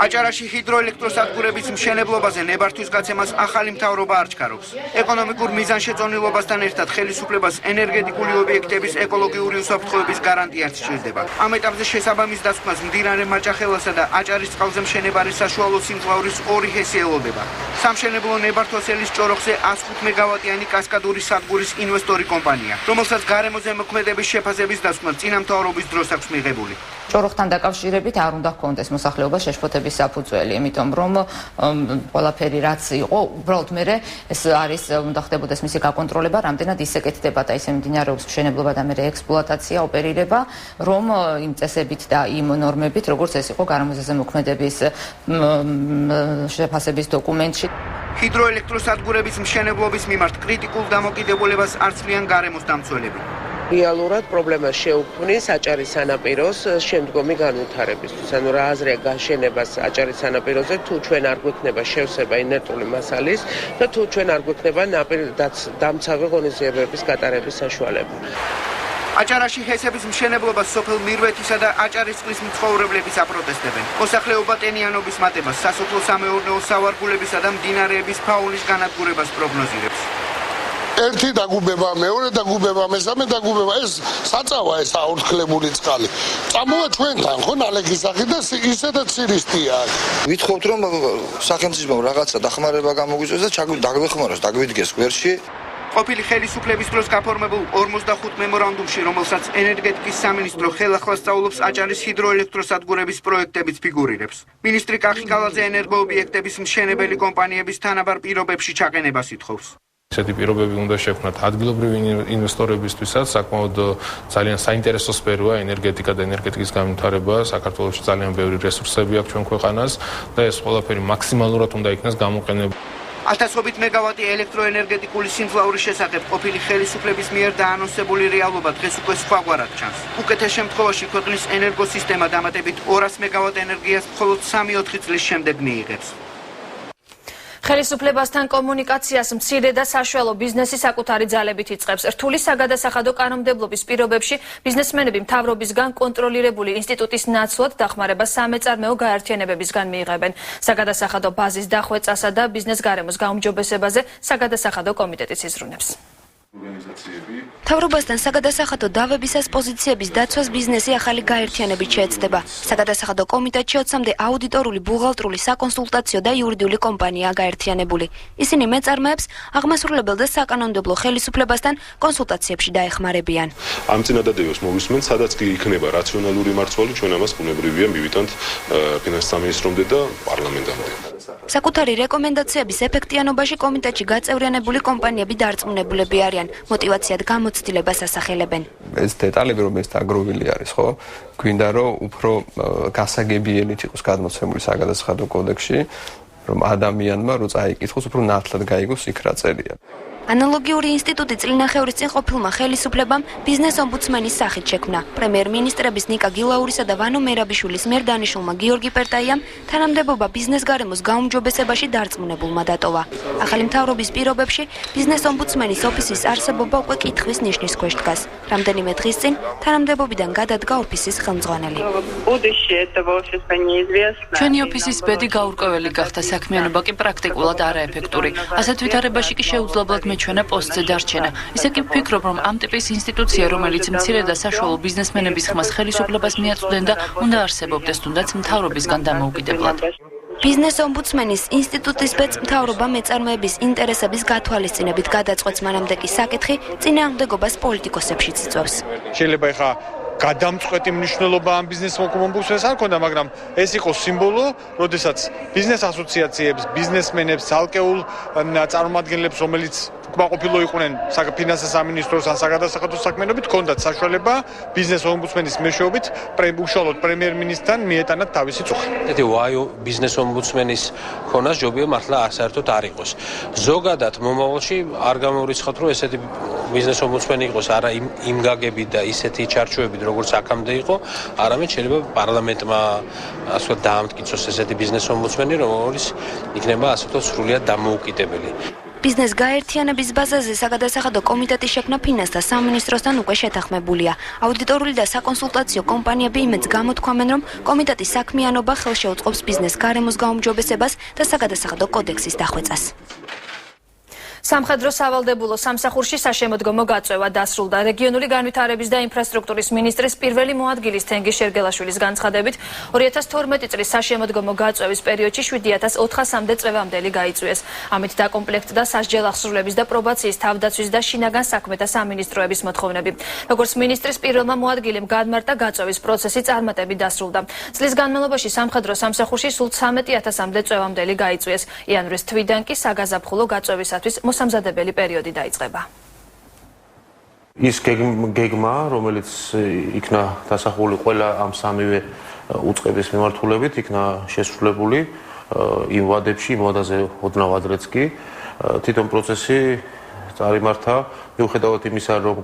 აჭარაში ჰიდროელექტროსადგურების მშენებლობაზე ნებართვის გაცემას ახალი მთავრობა არ ჩქარობს. ეკონომიკურ მიზანშეწონილობასთან ერთად ხელისუფლებას ენერგეტიკული ობიექტების ეკოლოგიური უსაფრთხოების გარანტიაც სჭირდება. ამ ეტაპზე შესაბამის დასკვნას მდინარე მაჭახელასა და აჭარის წყალზე მშენებარი საშუალო სიმძლავრის 2 ჰესი ელოდება. სამშენებლო ნებართვას ელის ჭოროხზე 105 მეგავატიანი კასკადური სადგურის ინვესტორი კომპანია, რომელსაც გარემოზე მოქმედების შეფასების დასკვნა წინა მთავრობის დროს აქვს მიღებული. ჭოროხთან დაკავშირებით არ უნდა ჰქონდეს მოსახლეობა შეშფოთების საფუძველი, იმიტომ რომ ყველაფერი რაც იყო, უბრალოდ მე ეს არის უნდა ხდებოდეს მისი გაკონტროლება, რამდენად ისეკეთდება და ისე მიმდინარეობს მშენებლობა და მე ექსპლუატაცია, ოპერირება, რომ იმ წესებით და იმ ნორმებით, როგორც ეს იყო გარემოზე ზემოქმედების შეფასების დოკუმენტში. ჰიდროელექტროსადგურების მშენებლობის მიმართ კრიტიკულ დამოკიდებულებას არ ცვლიან გარემოს დამცველები. რეალურად პრობლემას შეუქმნის აჭარის სანაპიროს შემდგომი განვითარებისთვის. ანუ რა აზრია გაშენებას აჭარის სანაპიროზე, თუ ჩვენ არ გვექნება შევსება ინერტული მასალის და თუ ჩვენ არ გვექნება დამცავი ღონისძიებების გატარების საშუალება. აჭარაში ჰესების მშენებლობას სოფელ მირვეთისა და აჭარის წყლის მცხოვრებლები აპროტესტებენ. მოსახლეობა ტენიანობის მატებას, სასოფლო-სამეურნეო სავარგულებისა და მდინარეების ფაუნის განადგურებას პროგნოზირებს. ერთი დაგუბება, მეორე დაგუბება, მესამე დაგუბება, ეს საწავა ეს აორთქლებული წყალი. წამოვა ჩვენთან, ხო, ნალექის სახით და ისედაც სირისტია. ვითხოვთ, რომ სახელმწიფო რაღაცა დახმარება გამოგვიწვევს და დაგვეხმაროს, დაგვიდგეს გვერდში. ყოფილი ხელისუფლების დროს გაფორმებულ 45 მემორანდუმში, რომელსაც ენერგეტიკის სამინისტრო ხელახლა სწავლობს აჭარის ჰიდროელექტროსადგურების პროექტებიც ფიგურირებს. მინისტრი კახიკალაძე ენერგოობიექტების მშენებელი კომპანიების თანაბარ პირობებში ჩაყენებას ითხოვს. ესეთი პირობები უნდა შექმნათ ადგილობრივი ინვესტორებისთვისაც, საკმაოდ ძალიან საინტერესო სფეროა ენერგეტიკა და ენერგეტიკის განვითარება. საქართველოში ძალიან ბევრი რესურსები აქვს ჩვენ ქვეყანას და ეს ყველაფერი მაქსიმალურად უნდა იქნას გამოყენებული. ათასობით მეგავატი ელექტროენერგეტიკული სიმძლავრის შესახებ ყოფილი ხელისუფლების მიერ დაანონსებული რეალობა დღეს უკვე სხვაგვარად ჩანს. უკეთეს შემთხვევაში ქვეყნის ენერგოსისტემა დამატებით 200 მეგავატ ენერგიას მხოლოდ 3-4 წლის შემდეგ მიიღებს. ხელისუფლებასთან კომუნიკაციას მცირე და საშუალო ბიზნესი საკუთარი ძალებით იწყებს. რთული საგადასახადო კანონმდებლობის პირობებში ბიზნესმენები მთავრობისგან კონტროლირებული ინსტიტუტის ნაცვლად დახმარებას სამეწარმეო გაერთიანებებისგან მიიღებენ. საგადასახადო ბაზის დახვეწასა და ბიზნეს გარემოს გაუმჯობესებაზე საგადასახადო კომიტეტიც იზრუნებს. მთავრობასთან საგადასახადო დავებისას პოზიციების დაცვას ბიზნესი ახალი გაერთიანებით შეეცდება. საგადასახადო კომიტეტში 20-მდე აუდიტორული, ბუღალტრული, საკონსულტაციო და იურიდიული კომპანიაა გაერთიანებული. ისინი მეწარმეებს აღმასრულებელ და საკანონმდებლო ხელისუფლებასთან კონსულტაციებში დაეხმარებიან. ამ წინადადებას მოვისმენთ, სადაც კი იქნება რაციონალური მარცვალი, ჩვენ ამას ბუნებრივია მივიტანთ ფინანსთა სამინისტრომდე და პარლამენტამდე. საკუთარი რეკომენდაციების ეფექტიანობაში კომიტეტში გაწევრიანებული კომპანიები დარწმუნებულები არიან. მოტივაციად გამოცდილებას ასახელებენ. ეს დეტალები რომ ეს დაგროვილი არის, ხო? გვინდა რომ უფრო გასაგებიანით იყოს გადმოცემული საგადასახადო კოდექსში, რომ ადამიანმა რო წაიკითხოს, უფრო ნათლად გაიგოს იქ რა წერია. ანალოგიური ინსტიტუტი წლინახევრის წინ ყოფილმა ხელისუფლებამ ბიზნეს ომბუდსმენის სახით შექმნა. პრემიერ-მინისტრების ნიკა გილაურისა და ვანო მერაბიშვილის მიერ დანიშნულმა გიორგი პერტაიამ თანამდებობა ბიზნეს გარემოს გაუმჯობესებაში დარწმუნებულმა დატოვა. ახალი მთავრობის პირობებში ბიზნეს ომბუდსმენის ოფისის არსებობა უკვე კითხვის ნიშნის ქვეშ დგას. რამდენიმე დღის წინ თანამდებობიდან გადადგა ოფისის ხელმძღვანელი. ჩვენი ოფისის ბედი გაურკვეველი გახდა, საქმიანობა კი პრაქტიკულად არაეფექტური. ასეთ ვითარებაში კი შეუძლებლად მეჩვენა პოსტზე დარჩენა. ისე კი ვფიქრობ, რომ ამ ტიპის ინსტიტუცია, რომელიც მცირე და საშუალო ბიზნესმენების ხმას ხელისუფლებას მიაწვდენდა, უნდა არსებობდეს თუნდაც მთავრობისგან დამოუკიდებლად. ბიზნეს ომბუდსმენის ინსტიტუტის ბედს მთავრობა მეწარმეების ინტერესების გათვალისწინებით გადაწყვეტს, მანამდე კი საკითხი წინააღმდეგობას პოლიტიკოსებშიც იწვევს. შეიძლება ეხა გადამწყვეტი მნიშვნელობა ამ ბიზნეს ომბუდსმენს არ ქონდა, მაგრამ ეს იყო სიმბოლო, როდესაც ბიზნეს ასოციაციებს, ბიზნესმენებს, ცალკეულ წარმომადგენლებს, რომელიც უკმაყოფილო იყვნენ ფინანსთა სამინისტროს ან საგადასახადო საქმიანობით, ჰქონდათ საშუალება ბიზნეს ომბუდსმენის მეშვეობით უშუალოდ პრემიერ-მინისტრთან მიეტანათ თავისი წუხი. ესეთი ვაიო ბიზნეს ომბუდსმენის ქონას ჯობია მართლა საერთოდ არ იყოს. ზოგადად მომავალში არ გამოვრიცხავთ, რომ ესეთი ბიზნეს ომბუდსმენი იყოს არა იმ გაგებით და ისეთი ჩარჩოებით, როგორც აქამდე იყო, არამედ შეიძლება პარლამენტმა ასე ვთქვათ დაამტკიცოს ესეთი ბიზნეს ომბუდსმენი, რომელიც იქნება ასე ვთქვათ სრულიად დამოუკიდებელი. ბიზნეს გაერთიანების ბაზაზე საგადასახადო კომიტეტი შექმნა ფინანსთა სამინისტროსთან უკვე შეთანხმებულია. აუდიტორული და საკონსულტაციო კომპანიები იმედს გამოთქვამენ, რომ კომიტეტის საქმიანობა ხელშეუწყობს ბიზნეს გარემოს გაუმჯობესებას და საგადასახადო კოდექსის დახვეწას. სამხედრო სავალდებულო სამსახურში საშემოდგომო გაწევა დასრულდა. რეგიონული განვითარების და ინფრასტრუქტურის მინისტრის პირველი მოადგილის თენგიზ შერგელაშვილის განცხადებით 2012 წლის საშემოდგომო გაწევის პერიოდში 7400-მდე წვევამდელი გაიწვიეს. ამით დაკომპლექტდა სასჯელ აღსრულების და პრობაციის თავდაცვის და შინაგან საქმეთა სამინისტროების მოთხოვნები. როგორც მინისტრის პირველმა მოადგილემ გადმარტა, გაწევის პროცესი წარმატებით დასრულდა. წლის განმავლობაში სამხედრო სამსახურში სულ 13000-მდე წვევამდელი გაიწვიეს. იანვრის თვიდან კი საგაზაფხულო გაწევისათვის მოსამზადებელი პერიოდი დაიწყება. ის გეგმა, რომელიც იქნა დასახული ყველა ამ სამივე უწყების მიმართულებით, იქნა შესრულებული იმ ვადებში, იმ ვადაზე ოდნავ ადრეც კი თვითონ პროცესი წარიმართა, მიუხედავად იმისა, რომ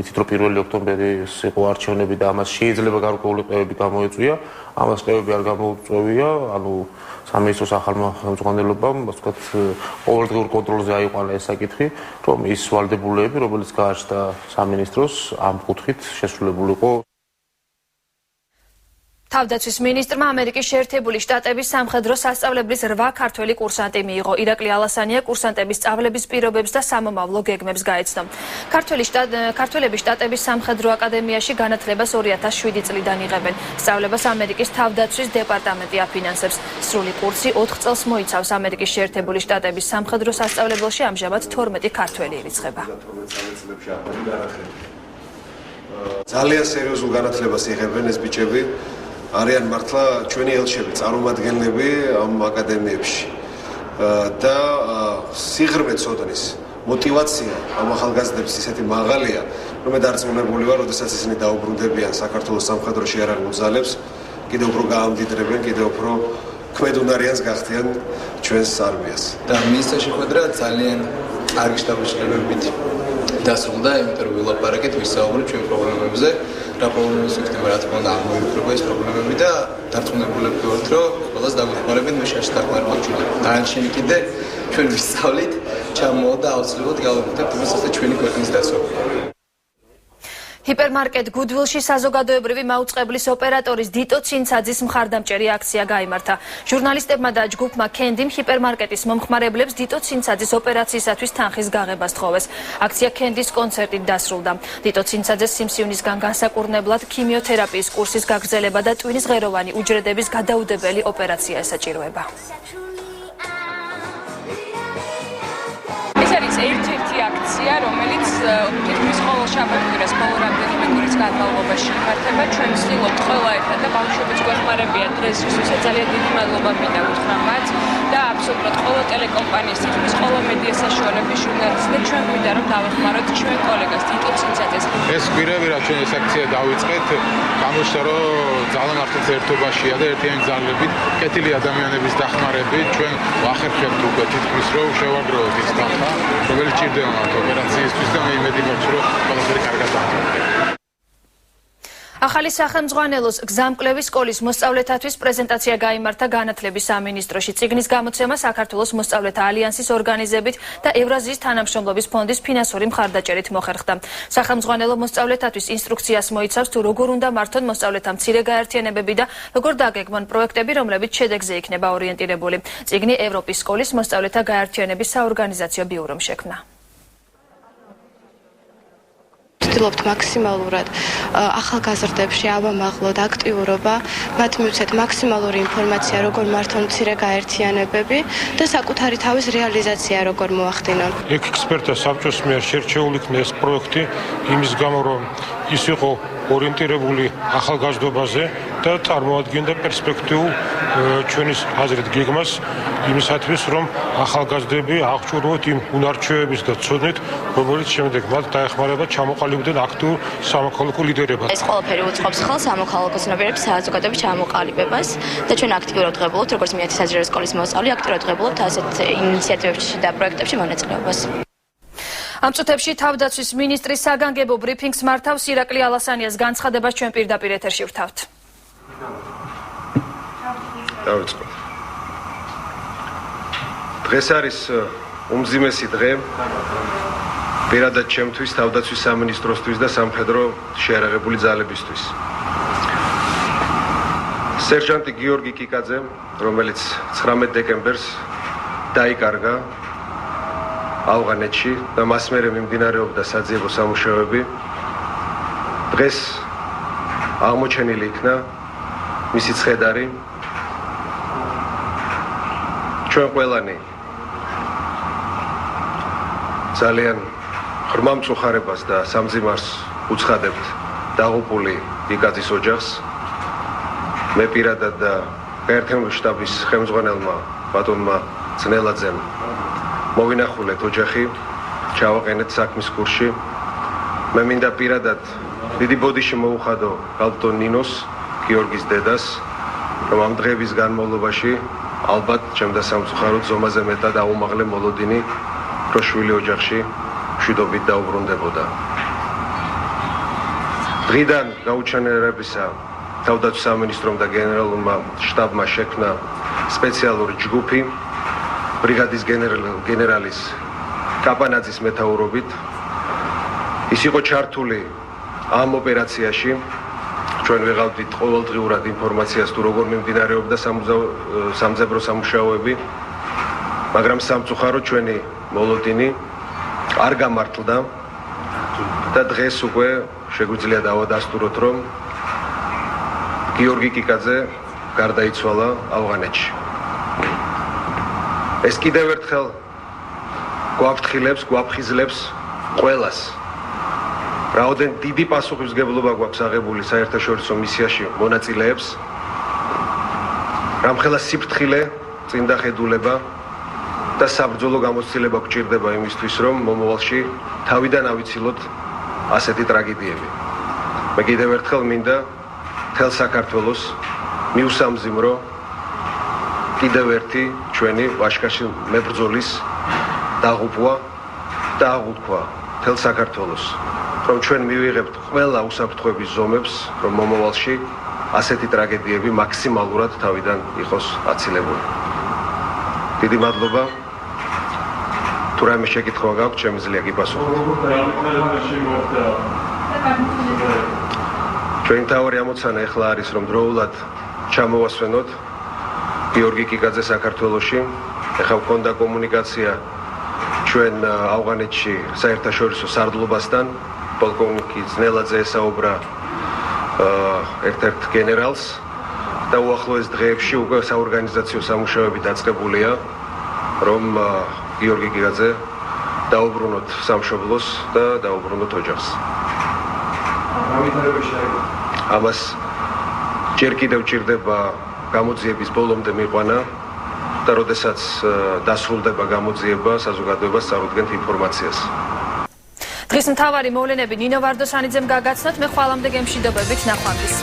იცით, რომ 1 ოქტომბერის იყო არჩევნები და ამას შეიძლება გარკვეული ყევები გამოიწვია, ამას ყევები არ გამოუწვევია, ანუ სამინისტროს ახალმა ხელმძღვანელობამ, ასე ვთქვათ, ყოველდღიურ კონტროლზე აიყვანა ეს საკითხი, რომ ის ვალდებულებები, რომელიც გააჩნდა სამინისტროს, ამ კუთხით შესრულებულიყო. თავდაცვის მინისტრმა ამერიკის შეერთებული შტატების სამხედრო სასწავლებლის 8 ქართველი კურსანტი მიიღო. ირაკლი ალასანია კურსანტების სწავლების პირობებს და სამომავლო გეგმებს გაეცნო. ქართველები შტატების სამხედრო აკადემიაში განათლებას 2007 წლიდან იღებენ. სწავლებას ამერიკის თავდაცვის დეპარტამენტი აფინანსებს. სრული კურსი 4 წელს მოიცავს. ამერიკის შეერთებული შტატების სამხედრო სასწავლებელში ამჟამად 12 ქართველი ირიცხება. ძალიან სერიოზულ განათლებას იღებენ ეს ბიჭები. არიან მართლა ჩვენი ელჩები, წარმომადგენლები ამ აკადემიებში და სიღრმე ცოდნის мотивация ამ ახალგაზრდებს ისეთი მაღალია, რომ მე დარწმუნებული ვარ, როდესაც ისინი დაუბრუნდებიან საქართველოს სამხედროში არ აგუძალებს, კიდევ უფრო გაამდიდრებენ, კიდევ უფრო ქმედუნარიანს გახდიან ჩვენს არმიას. და მინისტრში ხვედრა ძალიან კარგი შტაბის წევრებით დასრულდა, იმიტომ რომ ვილაპარაკეთ, ვისაუბრეთ ჩვენ პრობლემებზე, რა პრობლემებს ვიქნება, რა თქმა უნდა, აღმოიფრება ეს პრობლემები და დარწმუნებულები ვართ, რომ ყველას დაგვეხმარებენ, მე შეშ დახმარებულ ჩვენ. დანარჩენი კიდე ჩვენ ვისწავლით, ჩამოვა და აუცილებლად გავაკეთებთ იმას, ასე ჩვენი ქვეყნის დაცვა. ჰიპერმარკეტ გუდვილში საზოგადოებრივი მაუწყებლის ოპერატორის დიტო ცინცაძის მხარდამჭერი აქცია გაიმართა. ჟურნალისტებმა და ჯგუფმა კენდიმ ჰიპერმარკეტის მომხმარებლებს დიტო ცინცაძის ოპერაციისათვის თანხის გაღებას თხოვეს. აქცია კენდის კონცერტით დასრულდა. დიტო ცინცაძეს სიმსივნისგან განსაკურნებლად ქიმიოთერაპიის კურსის გაგრძელება და ტვინის ღეროვანი უჯრედების გადაუდებელი ოპერაცია ესაჭიროება. ეს არის ერთ-ერთი აქცია, რომელიც თითქმის ყოველ შაბათ-კვირას ბოლო რამდენიმე კვირის განმავლობაში იმართება. ჩვენ ვცდილობთ ყველა ერთად და ბავშვებიც გვეხმარებიან დღესისთვის. ძალიან დიდი მადლობა მინდა უთხრა მათ და აბსოლუტურად ყველა ტელეკომპანიის, თითქმის ყველა მედია საშუალების ჟურნალისტებს ჩვენ გვინდა რომ დავეხმაროთ ჩვენ კოლეგას დიტო ცინცაძეს. ეს კვირები რა ჩვენ ეს აქცია დავიწყეთ, გამოჩნდა რომ ძალა მართლაც ერთობაშია და ერთიანი ძალებით კეთილი ადამიანების დახმარებით ჩვენ ვახერხებთ უკვე თითქმის რომ შევაგროვოთ ის თანხა, რომელიც ჭირდება მათ ოპერაციისთვის და მე იმედი მაქვს რომ ყველაფერი კარგად დამთავრდება. ახალი სახელმძღვანელოს გზამკვლევის სკოლის მოსწავლეთათვის პრეზენტაცია გაიმართა განათლების სამინისტროში. წიგნის გამოცემა საქართველოს მოსწავლეთა ალიანსის ორგანიზებით და ევრაზიის თანამშრომლობის ფონდის ფინანსური მხარდაჭერით მოხერხდა. სახელმძღვანელო მოსწავლეთათვის ინსტრუქციას მოიცავს თუ როგორ უნდა მართონ მოსწავლეთა მცირე გაერთიანებები და როგორ დაგეგმონ პროექტები, რომლებიც შედეგზე იქნება ორიენტირებული. წიგნი ევროპის სკოლის მოსწავლეთა გაერთიანების საორგანიზაციო ბიურომ შექმნა. ვცდილობთ მაქსიმალურად ახალგაზრდებში ავამაღლოთ აქტიურობა, მათ მივცეთ მაქსიმალური ინფორმაცია, როგორ მართონ მცირე გაერთიანებები და საკუთარი თავის რეალიზაცია როგორ მოახდინონ. ექსპერტთა საბჭოს მიერ შერჩეული იქნა ეს პროექტი იმის გამო, რომ ის იყო ორიენტირებული ახალგაზრდობაზე და წარმოადგენდა პერსპექტიულ ჩვენის აზრით გეგმას იმისათვის, რომ ახალგაზრდები აღჭურვოთ იმ უნარჩვევების და ცოდნით, რომელიც შემდეგ მათ დაეხმარება ჩამოყალიბდნენ აქტიურ სამოქალაქო ლიდერებად. ეს ყველაფერი უწყობს ხელს სამოქალაქო ცნობიერების საზოგადოების ჩამოყალიბებას და ჩვენ აქტიურად ღებულობთ, როგორც მეათე საჯარო სკოლის მოსწავლე, აქტიურად ღებულობთ ასეთ ინიციატივებში და პროექტებში მონაწილეობას. ამ წუთებში თავდაცვის მინისტრის საგანგებო ბრიფინგს მართავს ირაკლი ალასანიას განცხადებას ჩვენ პირდაპირ ეთერში ვრთავთ. დავიწყოთ. დღეს არის უმძიმესი დღე პირადად ჩემთვის, თავდაცვის სამინისტროსთვის და სამხედრო შეიარაღებული ძალებისთვის. სერჟანტი გიორგი კიკაძე, რომელიც 19 დეკემბერს დაიკარგა ავღანეთში და მას მერე მიმდინარეობდა საძიებო სამუშაოები, დღეს აღმოჩენილი იქნა მისი ცხედარი. ჩვენ ყველანი ძალიან ღრმა მწუხარებას და სამძიმარს უცხადებთ დაღუპული კიკაძის ოჯახს. მე პირადად და გაერთიანებული შტაბის ხელმძღვანელმა ბატონმა ძნელაძემ მოვინახულეთ ოჯახი, ჩავაყენეთ საქმის კურსში. მე მინდა პირადად დიდი ბოდიში მოუხადო გალბატონ ნინოს, გიორგის დედას, რომ ამ დღეების განმავლობაში ალბათ ჩემდა სამწუხაროდ ზომაზე მეტად აუმაღლე მოლოდინი რო შვილი ოჯახში მშვიდობით დაუბრუნდებოდა. დღიდან გაუჩინარებისა თავდაცვის სამინისტრომ და გენერალურმა შტაბმა შექმნა სპეციალური ჯგუფი ბრიგადის გენერალის კაპანაძის მეთაურობით. ის იყო ჩართული ამ ოპერაციაში. ჩვენ ვიღავდით ყოველდღიურად ინფორმაციას თუ როგორ მიმდინარეობდა სამძებრო სამუშაოები, მაგრამ სამწუხაროდ ჩვენი მოლოდინი არ გამართლდა და დღეს უკვე შეგვიძლია დავადასტუროთ, რომ გიორგი კიკაძე გარდაიცვალა ავღანეთში. ეს კიდევ ერთხელ გვაფრთხილებს, გვაფხიზლებს ყველას. რაოდენ დიდი პასუხისმგებლობა გვაქვს აღებული საერთაშორისო მისიაში მონაწილეებს. რამხელა სიფრთხილე, წინდახედულება და საბრძოლო გამოცდილება გვჭირდება იმისთვის, რომ მომავალში თავიდან ავიცილოთ ასეთი ტრაგედიები. მე კიდევ ერთხელ მინდა მთელ საქართველოს მიუსამძიმრო კიდევ ერთი ჩვენი ვაშკაში მებრძოლის დაღუპვა და აღუთქვა მთელ საქართველოს, რომ ჩვენ მივიღებთ ყველა უსაფრთხოების ზომებს, რომ მომავალში ასეთი ტრაგედიები მაქსიმალურად თავიდან იყოს აცილებული. დიდი მადლობა. თუ რაიმე შეკითხვა გაქვთ, შემიძლია გიპასუხოთ. ჩვენი მთავარი ამოცანა ახლა არის, რომ დროულად ჩამოვასვენოთ გიორგი კიკაძე საქართველოში. ეხლა მქონდა კომუნიკაცია ჩვენ ავღანეთში საერთაშორისო სარდლობასთან. პოლკოვნიკი ძნელაძე ესაუბრა ერთ-ერთ გენერალს და უახლოეს დღეებში უკვე საორგანიზაციო სამუშაოები დაწყებულია, რომ გიორგი კიკაძე დაუბრუნოთ სამშობლოს და დაუბრუნოთ ოჯახს. ამას ჯერ კიდევ ჭირდება გამოძიების ბოლომდე მიყვანა და როდესაც დასრულდება გამოძიება, საზოგადოებას წარუდგენთ ინფორმაციას. დღის მთავარი მოვლენები ნინო ვარდოსანიძემ გაგაცნოთ, მე ხვალამდე გემშვიდობებით, ნახვამდის.